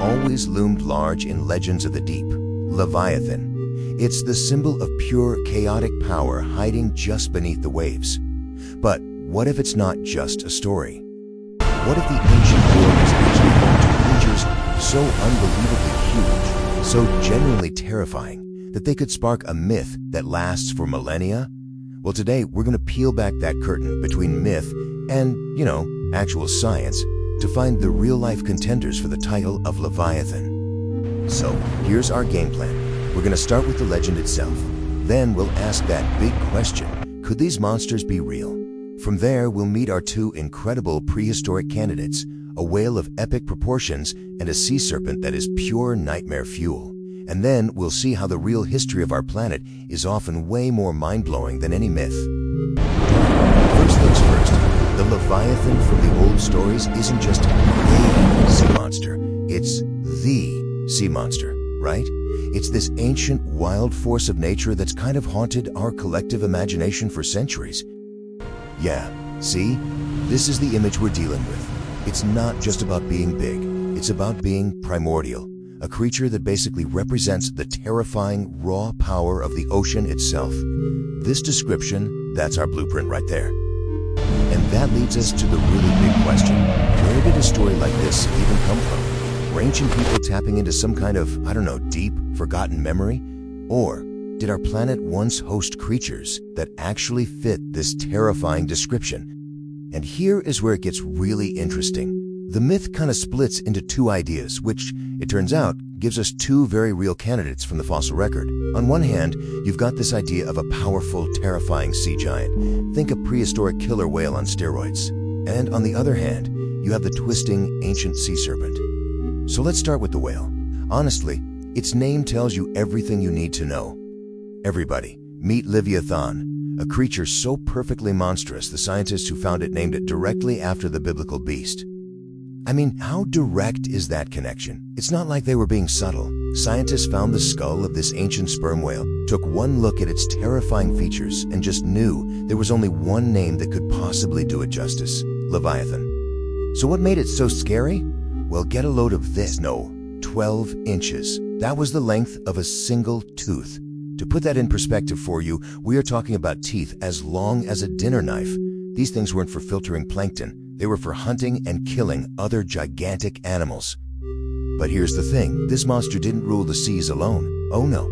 always loomed large in legends of the deep: Leviathan. It's the symbol of pure, chaotic power hiding just beneath the waves. But what if it's not just a story? What if the ancient world is actually home to creatures so unbelievably huge, so genuinely terrifying, that they could spark a myth that lasts for millennia? Well, today we're going to peel back that curtain between myth and, actual science to find the real-life contenders for the title of Leviathan. So, here's our game plan. We're going to start with the legend itself. Then we'll ask that big question: could these monsters be real? From there, we'll meet our two incredible prehistoric candidates: a whale of epic proportions and a sea serpent that is pure nightmare fuel. And then we'll see how the real history of our planet is often way more mind-blowing than any myth. First things first, the Leviathan from the old stories isn't just a sea monster, it's the sea monster, right? It's this ancient, wild force of nature that's kind of haunted our collective imagination for centuries. Yeah, see? This is the image we're dealing with. It's not just about being big, it's about being primordial. A creature that basically represents the terrifying, raw power of the ocean itself. This description, that's our blueprint right there. And that leads us to the really big question: where did a story like this even come from? Were ancient people tapping into some kind of, deep, forgotten memory? Or did our planet once host creatures that actually fit this terrifying description? And here is where it gets really interesting. The myth kind of splits into two ideas, which, it turns out, gives us two very real candidates from the fossil record. On one hand, you've got this idea of a powerful, terrifying sea giant. Think a prehistoric killer whale on steroids. And on the other hand, you have the twisting, ancient sea serpent. So let's start with the whale. Honestly, its name tells you everything you need to know. Everybody, meet Livyatan, a creature so perfectly monstrous the scientists who found it named it directly after the biblical beast. I mean, how direct is that connection? It's not like they were being subtle. Scientists found the skull of this ancient sperm whale, took one look at its terrifying features, and just knew there was only one name that could possibly do it justice: Leviathan. So what made it so scary? Well, get a load of this. No, 12 inches. That was the length of a single tooth. To put that in perspective for you, we are talking about teeth as long as a dinner knife. These things weren't for filtering plankton. They were for hunting and killing other gigantic animals. But here's the thing, this monster didn't rule the seas alone. Oh no.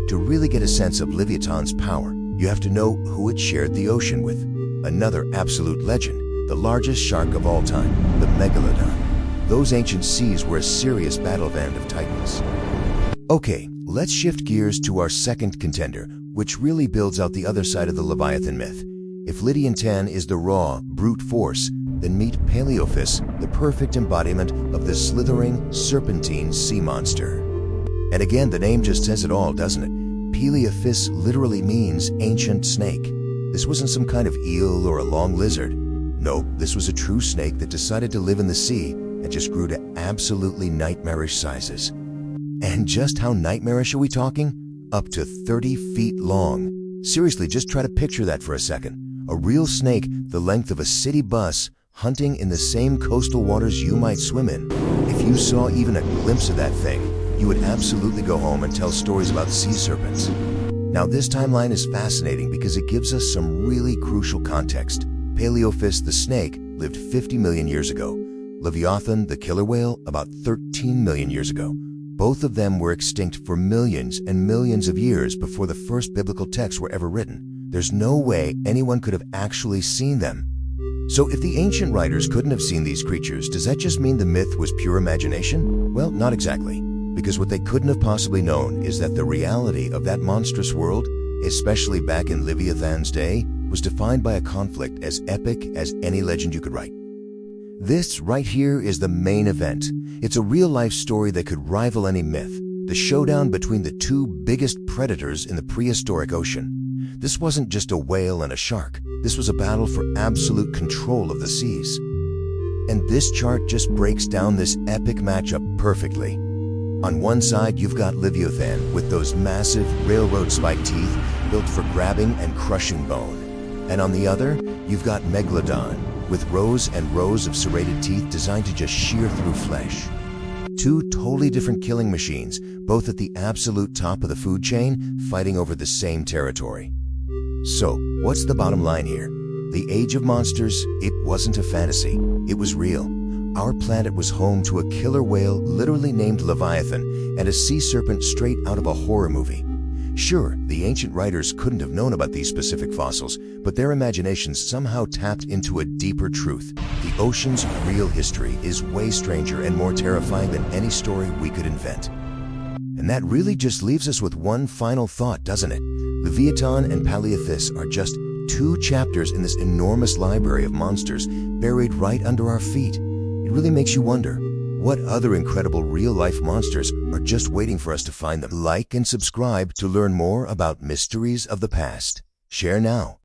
To really get a sense of Livyatan's power, you have to know who it shared the ocean with. Another absolute legend, the largest shark of all time, the Megalodon. Those ancient seas were a serious battle band of titans. Okay, let's shift gears to our second contender, which really builds out the other side of the Leviathan myth. If Livyatan is the raw, brute force, then meet Paleophis, the perfect embodiment of the slithering, serpentine sea monster. And again, the name just says it all, doesn't it? Paleophis literally means ancient snake. This wasn't some kind of eel or a long lizard. No, this was a true snake that decided to live in the sea and just grew to absolutely nightmarish sizes. And just how nightmarish are we talking? Up to 30 feet long. Seriously, just try to picture that for a second. A real snake the length of a city bus, hunting in the same coastal waters you might swim in. If you saw even a glimpse of that thing, you would absolutely go home and tell stories about sea serpents. Now, this timeline is fascinating because it gives us some really crucial context. Paleophis the snake lived 50 million years ago. Leviathan the killer whale about 13 million years ago. Both of them were extinct for millions and millions of years before the first biblical texts were ever written. There's no way anyone could have actually seen them. So if the ancient writers couldn't have seen these creatures, does that just mean the myth was pure imagination? Well, not exactly. Because what they couldn't have possibly known is that the reality of that monstrous world, especially back in Livyathan's day, was defined by a conflict as epic as any legend you could write. This right here is the main event. It's a real-life story that could rival any myth, the showdown between the two biggest predators in the prehistoric ocean. This wasn't just a whale and a shark. This was a battle for absolute control of the seas. And this chart just breaks down this epic matchup perfectly. On one side, you've got Livyatan with those massive railroad-spiked teeth built for grabbing and crushing bone. And on the other, you've got Megalodon with rows and rows of serrated teeth designed to just shear through flesh. Two totally different killing machines, both at the absolute top of the food chain, fighting over the same territory. So, what's the bottom line here? The Age of Monsters, it wasn't a fantasy, it was real. Our planet was home to a killer whale literally named Leviathan and a sea serpent straight out of a horror movie. Sure, the ancient writers couldn't have known about these specific fossils, but their imaginations somehow tapped into a deeper truth. The ocean's real history is way stranger and more terrifying than any story we could invent. And that really just leaves us with one final thought, doesn't it? Livyatan and Paleophis are just two chapters in this enormous library of monsters buried right under our feet. It really makes you wonder, what other incredible real-life monsters are just waiting for us to find them? Like and subscribe to learn more about mysteries of the past. Share now.